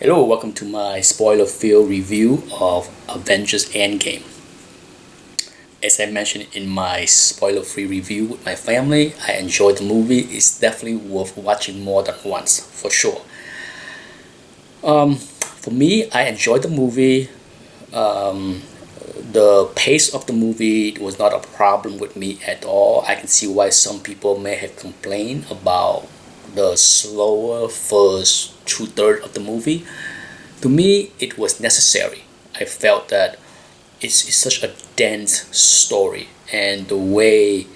Hello, welcome to my spoiler-filled review of Avengers Endgame. As I mentioned in my spoiler-free review with my family, I enjoyed the movie. It's definitely worth watching more than once, for sure. For me, I enjoyed the movie. The pace of the movie was not a problem with me at all. I can see why some people may have complained about the slower first two-thirds of the movie. To me, it was necessary. I felt that it's such a dense story, and the way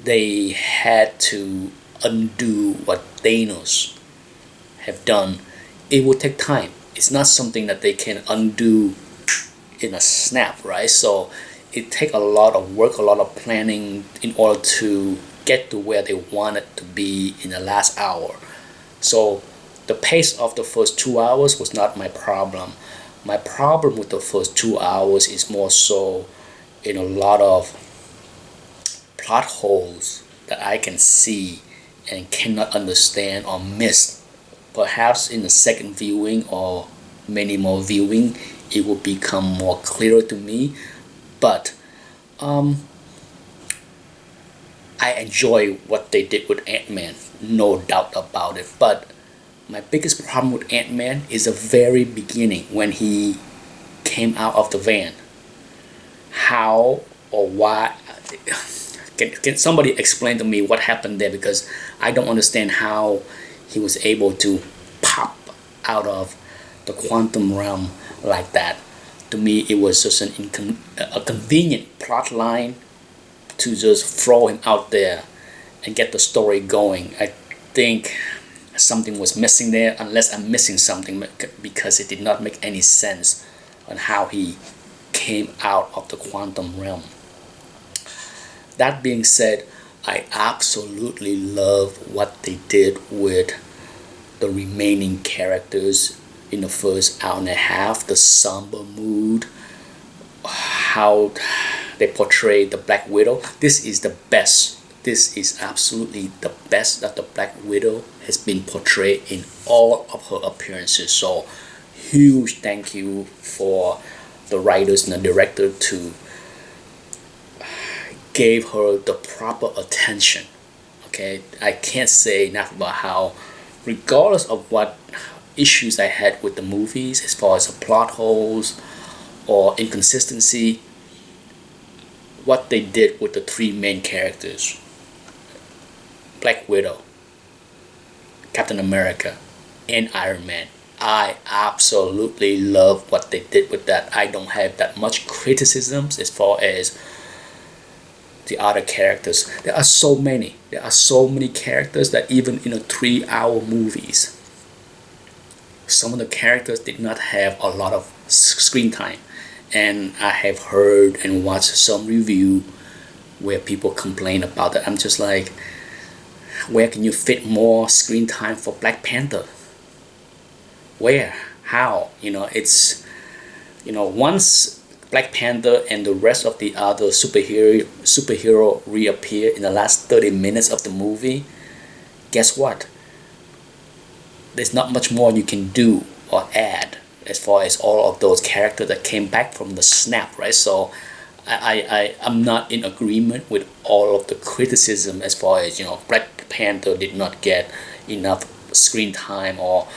they had to undo what Thanos have done, it will take time. It's not something that they can undo in a snap, right? So it take a lot of work, a lot of planning in order to get to where they wanted to be in the last hour. So the pace of the first 2 hours was not my problem. My problem with the first 2 hours is more so in a lot of plot holes that I can see and cannot understand or miss. Perhaps in the second viewing or many more viewing, it will become more clearer to me. But I enjoy what they did with Ant-Man, no doubt about it. But my biggest problem with Ant-Man is the very beginning when he came out of the van. How or why? Can somebody explain to me what happened there? Because I don't understand how he was able to pop out of the quantum realm like that. To me, it was just a convenient plot line to just throw him out there and get the story going. I think something was missing there, unless I'm missing something, because it did not make any sense on how he came out of the quantum realm. That being said, I absolutely love what they did with the remaining characters in the first hour and a half. The somber mood, how they portray the Black Widow. This is the best. This is absolutely the best that the Black Widow has been portrayed in all of her appearances. So huge thank you for the writers and the director to gave her the proper attention. Okay, I can't say enough about how, regardless of what issues I had with the movies as far as the plot holes or inconsistency, what they did with the three main characters, Black Widow, Captain America, and Iron Man, I absolutely love what they did with that. I don't have that much criticisms as far as the other characters. There are so many characters that even in a 3-hour movies, some of the characters did not have a lot of screen time. And I have heard and watched some review where people complain about that. I'm just like, where can you fit more screen time for Black Panther? Where? How? It's, once Black Panther and the rest of the other superhero reappear in the last 30 minutes of the movie, guess what? There's not much more you can do or add as far as all of those characters that came back from the snap, right? So I'm not in agreement with all of the criticism as far as, Black Panther did not get enough screen time, or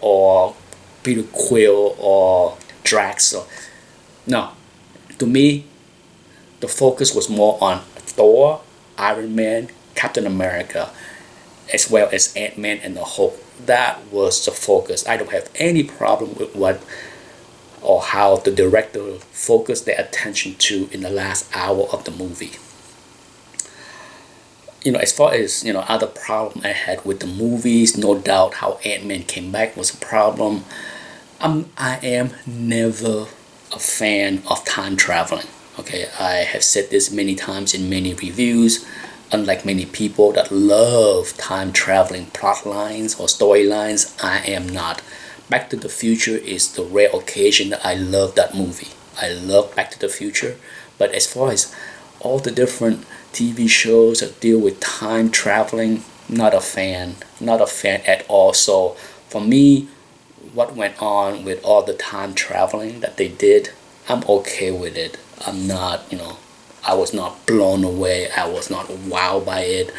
or Peter Quill or Drax. No, to me, the focus was more on Thor, Iron Man, Captain America, as well as Ant-Man and the Hulk. That was the focus. I don't have any problem with what or how the director focused their attention to in the last hour of the movie. As far as, other problem I had with the movies, no doubt how Ant-Man came back was a problem. I am never a fan of time traveling. Okay, I have said this many times in many reviews. Unlike many people that love time traveling plot lines or storylines, I am not. Back to the Future is the rare occasion that I love that movie. I love Back to the Future, but as far as all the different TV shows that deal with time traveling, not a fan at all. So for me, what went on with all the time traveling that they did, I'm okay with it. I'm not, I was not blown away. I was not wowed by it.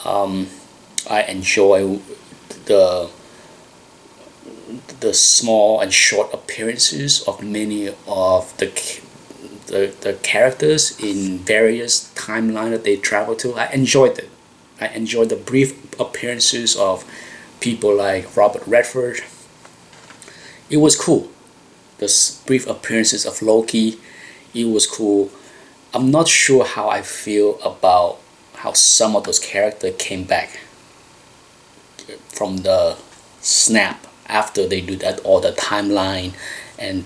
I enjoy the the small and short appearances of many of the characters in various timelines that they travel to. I enjoyed it. I enjoyed the brief appearances of people like Robert Redford. It was cool. The brief appearances of Loki, it was cool. I'm not sure how I feel about how some of those characters came back from the snap after they do that, all the timeline and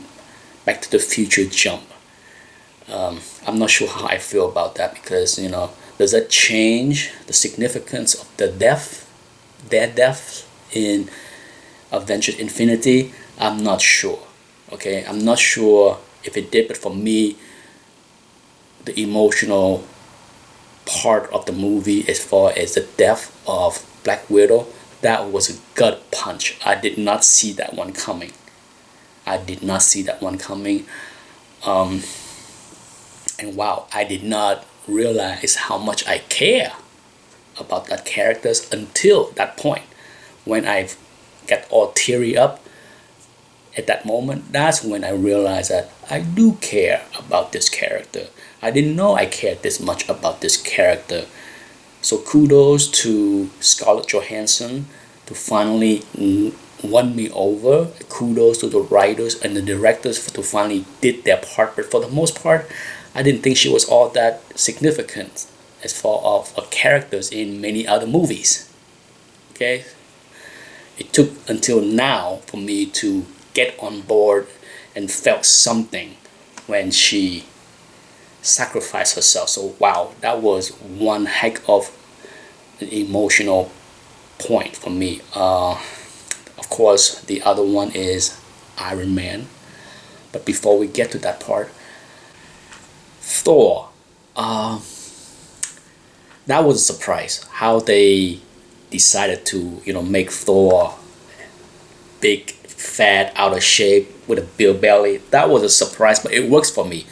Back to the Future jump. I'm not sure how I feel about that, because does that change the significance of their death in Avengers Infinity? I'm not sure. Okay, I'm not sure if it did, but for me, the emotional part of the movie, as far as the death of Black Widow, that was a gut punch. I did not see that one coming. I did not see that one coming. And wow, I did not realize how much I care about that characters until that point, when I got all teary up at that moment. That's when I realized that I do care about this character. I didn't know I cared this much about this character. So kudos to Scarlett Johansson to finally won me over. Kudos to the writers and the directors to finally did their part. But for the most part, I didn't think she was all that significant as far as characters in many other movies. Okay, it took until now for me to get on board and felt something when she sacrificed herself. So wow, that was one heck of an emotional point for me. Of course, the other one is Iron Man. But before we get to that part, Thor. That was a surprise how they decided to make Thor big, fat, out of shape with a big belly. That was a surprise, but it works for me.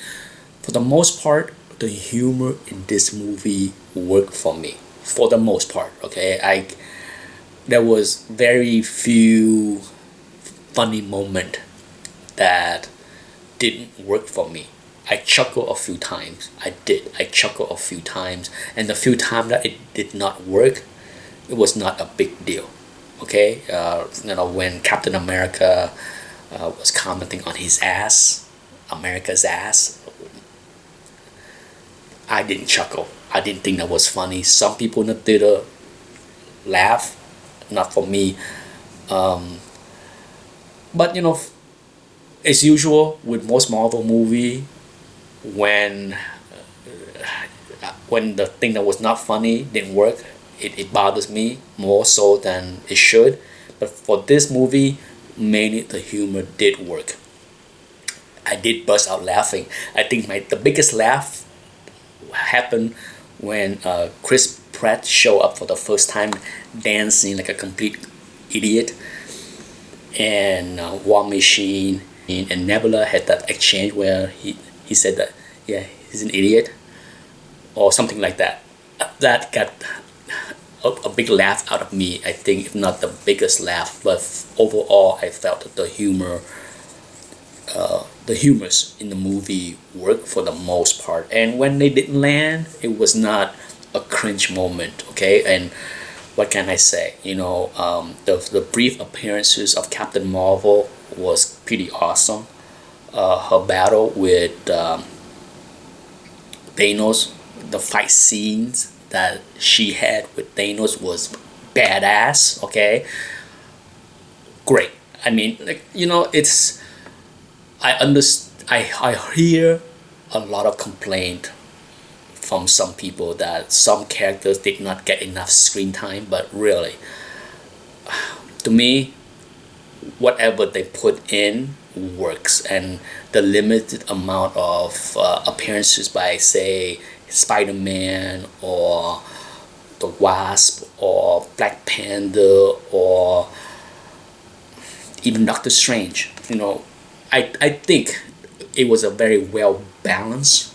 For the most part, the humor in this movie worked for me. For the most part, okay, there was very few funny moment that didn't work for me. I chuckled a few times. I chuckled a few times, and the few times that it did not work, it was not a big deal. Okay, when Captain America was commenting on his ass, America's ass, I didn't chuckle. I didn't think that was funny. Some people in the theater laugh, not for me. But as usual with most Marvel movie, when the thing that was not funny didn't work, it bothers me more so than it should. But for this movie, mainly the humor did work. I did burst out laughing. I think the biggest laugh happened when Chris Pratt showed up for the first time, dancing like a complete idiot, and War Machine and Nebula had that exchange where he said that, yeah, he's an idiot or something like that. That got a big laugh out of me, I think, if not the biggest laugh. But overall, I felt that the humors in the movie worked for the most part. And when they didn't land, it was not a cringe moment, okay? And what can I say? The brief appearances of Captain Marvel was pretty awesome. Her battle with Thanos, the fight scenes that she had with Thanos was badass. Okay, great. I mean, it's I hear a lot of complaint from some people that some characters did not get enough screen time, but really, to me, whatever they put in works. And the limited amount of appearances by, say, Spider-Man or the Wasp or Black Panther or even Doctor Strange. I think it was a very well balanced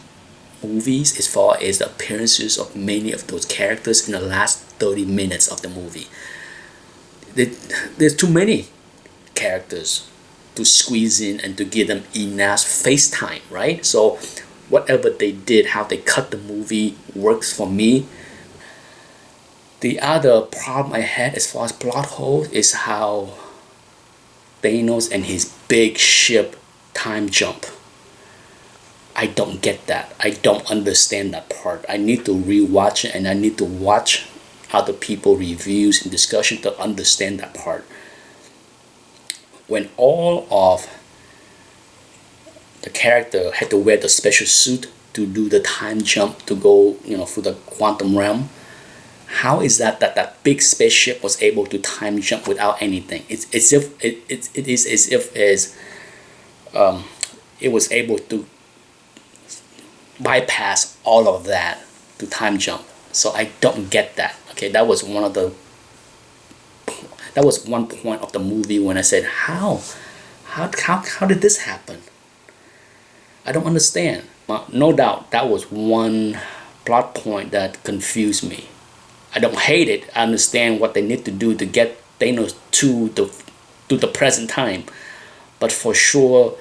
movies as far as the appearances of many of those characters in the last 30 minutes of the movie. There's too many characters to squeeze in and to give them enough face time, right? So whatever they did, how they cut the movie works for me. The other problem I had as far as plot holes is how Thanos and his big ship time jump. I don't get that. I don't understand that part. I need to rewatch it, and I need to watch other people reviews and discussion to understand that part. When all of the character had to wear the special suit to do the time jump to go, through the quantum realm, how is that big spaceship was able to time jump without anything? It's as if it is as if it was able to bypass all of that to time jump. So I don't get that. Okay, that was one point of the movie when I said, how did this happen? I don't understand. No doubt that was one plot point that confused me. I don't hate it. I understand what they need to do to get Thanos to the present time. But for sure,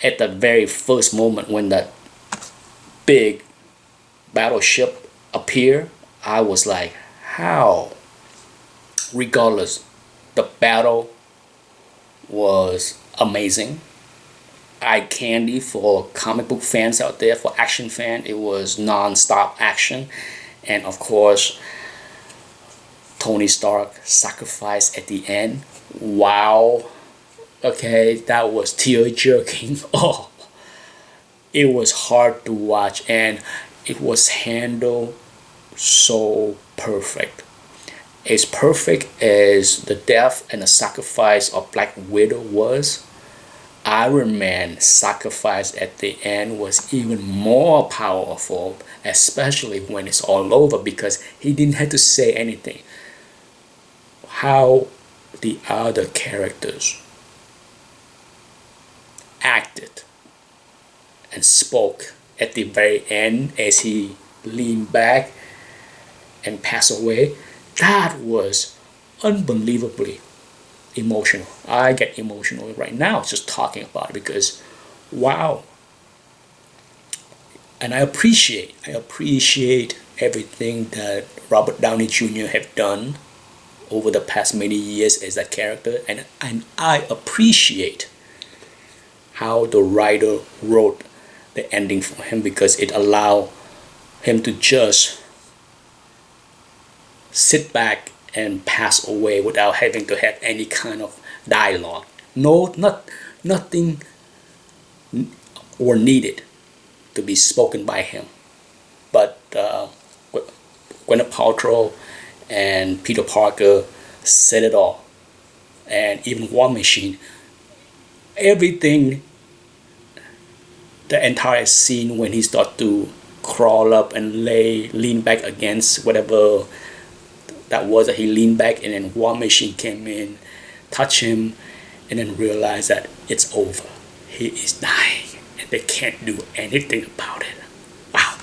at the very first moment when that big battleship appeared, I was like, how? Regardless, the battle was amazing. Eye candy for comic book fans out there, for action fans. It was non-stop action. And of course, Tony Stark sacrifice at the end. Wow. Okay, that was tear-jerking. Oh, it was hard to watch, and it was handled so perfect. As perfect as the death and the sacrifice of Black Widow was, Iron Man's sacrifice at the end was even more powerful, especially when it's all over, because he didn't have to say anything. How the other characters acted and spoke at the very end as he leaned back and passed away, that was unbelievably emotional. I get emotional right now just talking about it, because wow. And I appreciate everything that Robert Downey Jr. have done over the past many years as that character, and I appreciate how the writer wrote the ending for him, because it allowed him to just sit back and pass away without having to have any kind of dialogue. Nothing or needed to be spoken by him. But Gwyneth Paltrow and Peter Parker said it all. And even War Machine. Everything, the entire scene when he started to crawl up and lean back against whatever that was, that he leaned back, and then War Machine came in, touched him, and then realized that it's over. He is dying, and they can't do anything about it. Wow.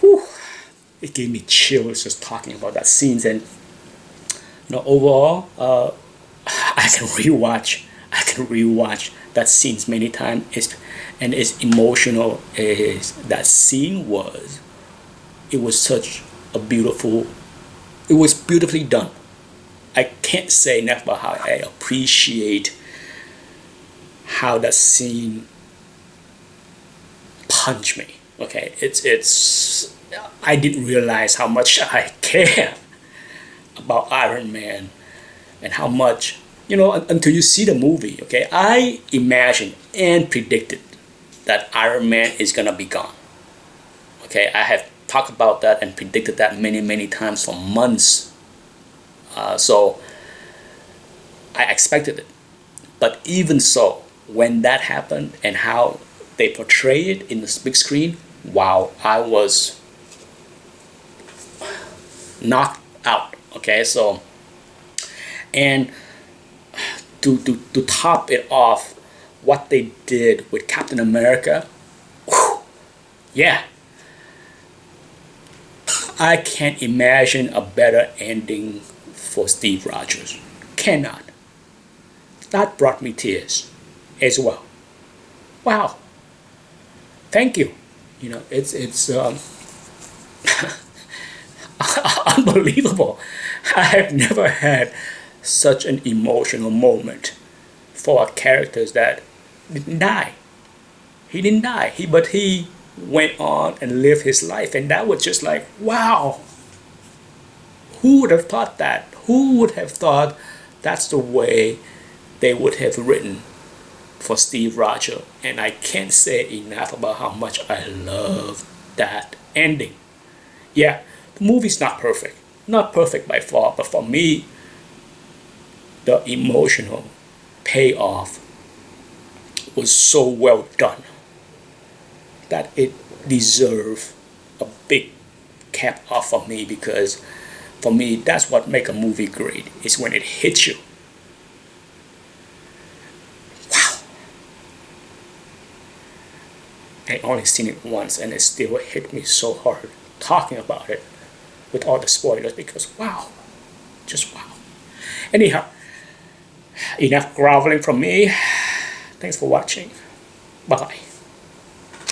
Whew. It gave me chills just talking about that scenes, and overall, I can rewatch that scenes many times. And as emotional as that scene was, it was beautifully done. I can't say enough about how I appreciate how that scene punched me. Okay, it's I didn't realize how much I care about Iron Man, and how much, until you see the movie. Okay, I imagined and predicted that Iron Man is gonna be gone. Okay, I have talked about that and predicted that many times for months. So I expected it. But even so, when that happened and how they portray it in the big screen, wow, I was knocked out. Okay, so, and to top it off, what they did with Captain America, whew, yeah, I can't imagine a better ending for Steve Rogers. Cannot. That brought me tears as well. Wow. Thank you. It's unbelievable. I have never had such an emotional moment for a character that didn't die. He didn't die. But he went on and lived his life, and that was just like, wow. Who would have thought that? Who would have thought that's the way they would have written for Steve Rogers? And I can't say enough about how much I love that ending. Yeah, the movie's not perfect by far, but for me, the emotional payoff was so well done that it deserved a big cap off for me, because for me, that's what makes a movie great, is when it hits you. Wow. I only seen it once and it still hit me so hard talking about it with all the spoilers, because wow, just wow. Anyhow, enough groveling from me. Thanks for watching. Bye bye.